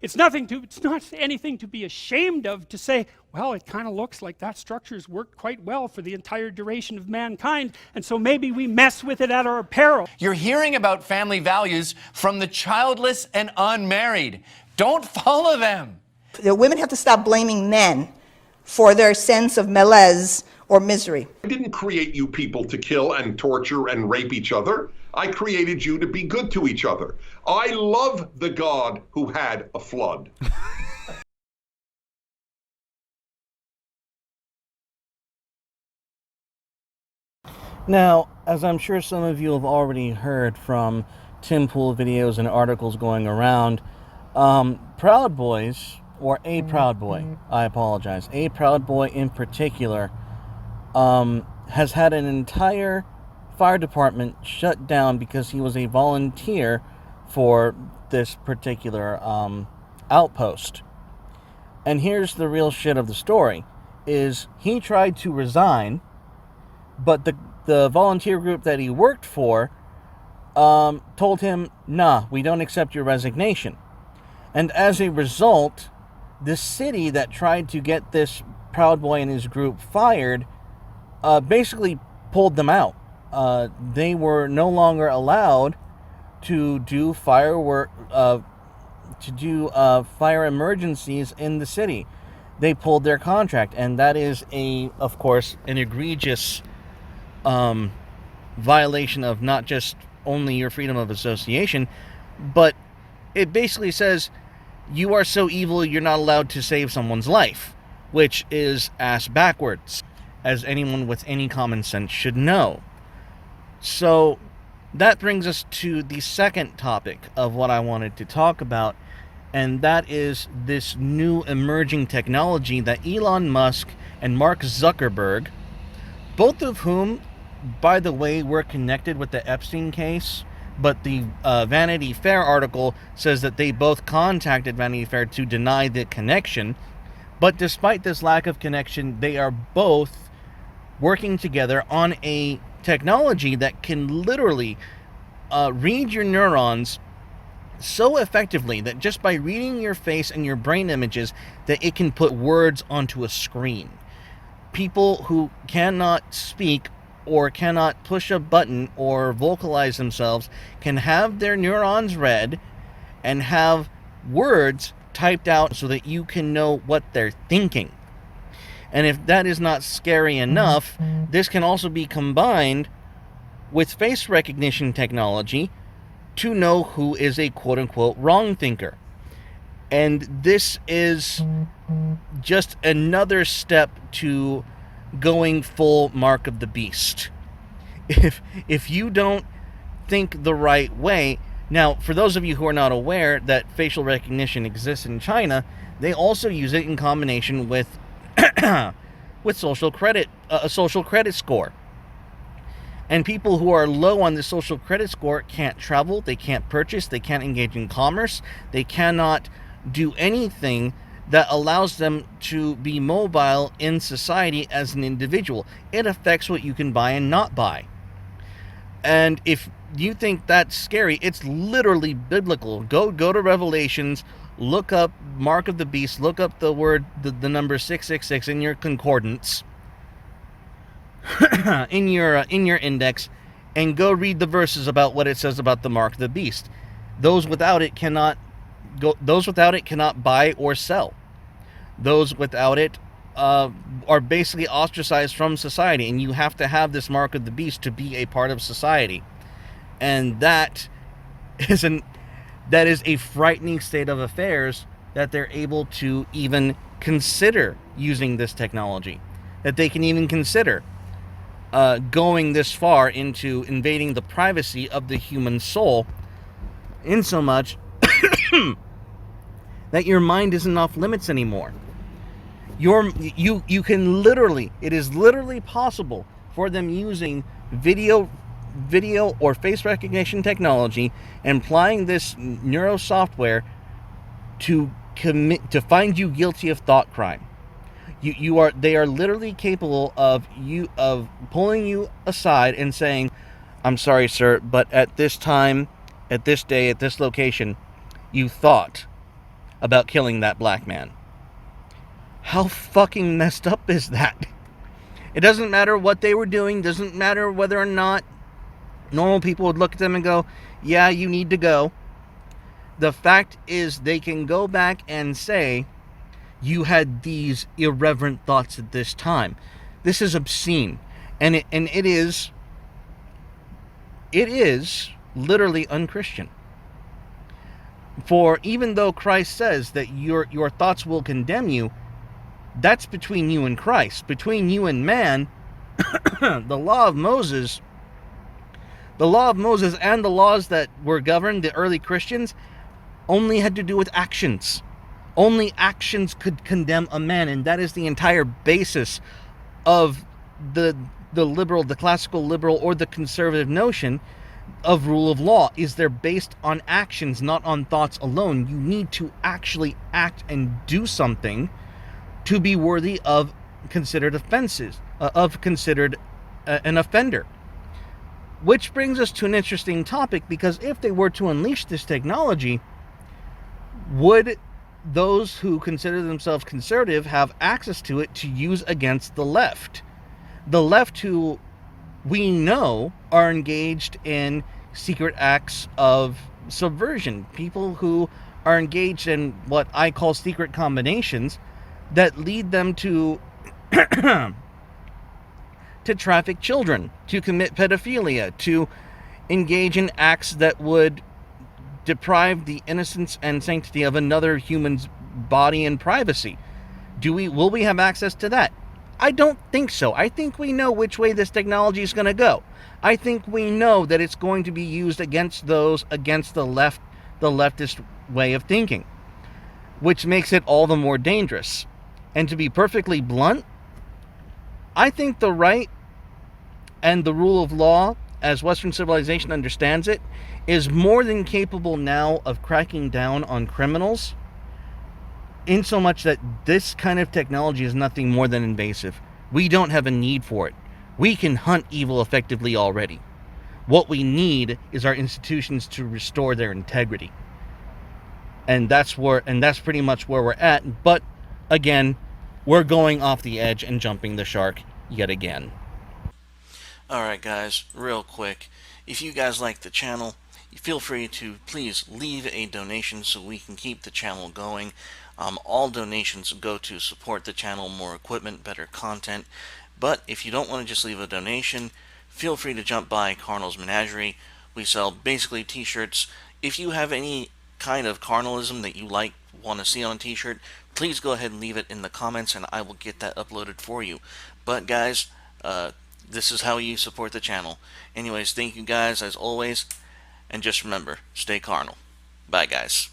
It's not anything to be ashamed of to say, well, it kind of looks like that structure's worked quite well for the entire duration of mankind, and so maybe we mess with it at our peril. You're hearing about family values from the childless and unmarried. Don't follow them. The women have to stop blaming men for their sense of malaise or misery. I didn't create you people to kill and torture and rape each other. I created you to be good to each other. I love the God who had a flood. Now, as I'm sure some of you have already heard from Tim Pool videos and articles going around, Proud Boys, or a Proud Boy, I apologize, a Proud Boy in particular, has had an entire fire department shut down because he was a volunteer for this particular outpost. And here's the real shit of the story, is he tried to resign, but the volunteer group that he worked for told him, nah, we don't accept your resignation. And as a result, the city that tried to get this Proud Boy and his group fired basically pulled them out. They were no longer allowed to do fire emergencies in the city. They pulled their contract, and that is of course, an egregious violation of not just only your freedom of association, but it basically says you are so evil you're not allowed to save someone's life, which is ass backwards, as anyone with any common sense should know. So that brings us to the second topic of what I wanted to talk about, and that is this new emerging technology that Elon Musk and Mark Zuckerberg, both of whom, by the way, were connected with the Epstein case, but the Vanity Fair article says that they both contacted Vanity Fair to deny the connection. But despite this lack of connection, they are both working together on a technology that can literally read your neurons so effectively that just by reading your face and your brain images, that it can put words onto a screen. People who cannot speak or cannot push a button or vocalize themselves can have their neurons read and have words typed out so that you can know what they're thinking. And if that is not scary enough, this can also be combined with face recognition technology to know who is a quote-unquote wrong thinker. And this is just another step to going full Mark of the Beast. If you don't think the right way... Now, for those of you who are not aware that facial recognition exists in China, they also use it in combination with with social credit, a social credit score. And people who are low on the social credit score can't travel, they can't purchase, they can't engage in commerce, they cannot do anything that allows them to be mobile in society as an individual. It affects what you can buy and not buy. And if you think that's scary, it's literally biblical. Go to Revelations, look up Mark of the Beast, look up the number 666 in your concordance, in your index, and go read the verses about what it says about the Mark of the Beast. Those without it cannot buy or sell. Those without it are basically ostracized from society, and you have to have this Mark of the Beast to be a part of society. And that is a frightening state of affairs, that they're able to even consider using this technology, that they can even consider going this far into invading the privacy of the human soul, in so much that your mind isn't off limits anymore. You can literally, it is literally possible for them using video or face recognition technology and applying this neuro software to find you guilty of thought crime. They are literally capable of pulling you aside and saying, "I'm sorry, sir, but at this time, at this day, at this location, you thought about killing that black man. How fucking messed up is that? It doesn't matter what they were doing, doesn't matter whether or not normal people would look at them and go, yeah, you need to go. The fact is, they can go back and say, you had these irreverent thoughts at this time. This is obscene. And it is literally unchristian. For even though Christ says that your thoughts will condemn you, that's between you and Christ. Between you and man, the law of Moses and the laws that were governed the early Christians only had to do with actions. Only actions could condemn a man, and that is the entire basis of the classical liberal or the conservative notion of rule of law. Is they're based on actions, not on thoughts alone. You need to actually act and do something to be worthy of considered offenses, an offender. Which brings us to an interesting topic, because if they were to unleash this technology, would those who consider themselves conservative have access to it to use against the left? The left, who we know are engaged in secret acts of subversion. People who are engaged in what I call secret combinations that lead them to to traffic children, to commit pedophilia, to engage in acts that would deprive the innocence and sanctity of another human's body and privacy. Will we have access to that? I don't think so. I think we know which way this technology is going to go. I think we know that it's going to be used against those against the leftist way of thinking, which makes it all the more dangerous. And to be perfectly blunt, I think the right and the rule of law, as Western civilization understands it, is more than capable now of cracking down on criminals, in so much that this kind of technology is nothing more than invasive. We don't have a need for it. We can hunt evil effectively already. What we need is our institutions to restore their integrity. And that's pretty much where we're at. But again, we're going off the edge and jumping the shark yet again. Alright guys, real quick, if you guys like the channel, feel free to please leave a donation so we can keep the channel going. All donations go to support the channel, more equipment, better content. But if you don't want to just leave a donation, feel free to jump by Carnal's Menagerie. We sell basically t-shirts. If you have any kind of carnalism that you want to see on a t-shirt, please go ahead and leave it in the comments and I will get that uploaded for you. But guys, this is how you support the channel. Anyways, thank you guys as always, and just remember, stay carnal. Bye guys.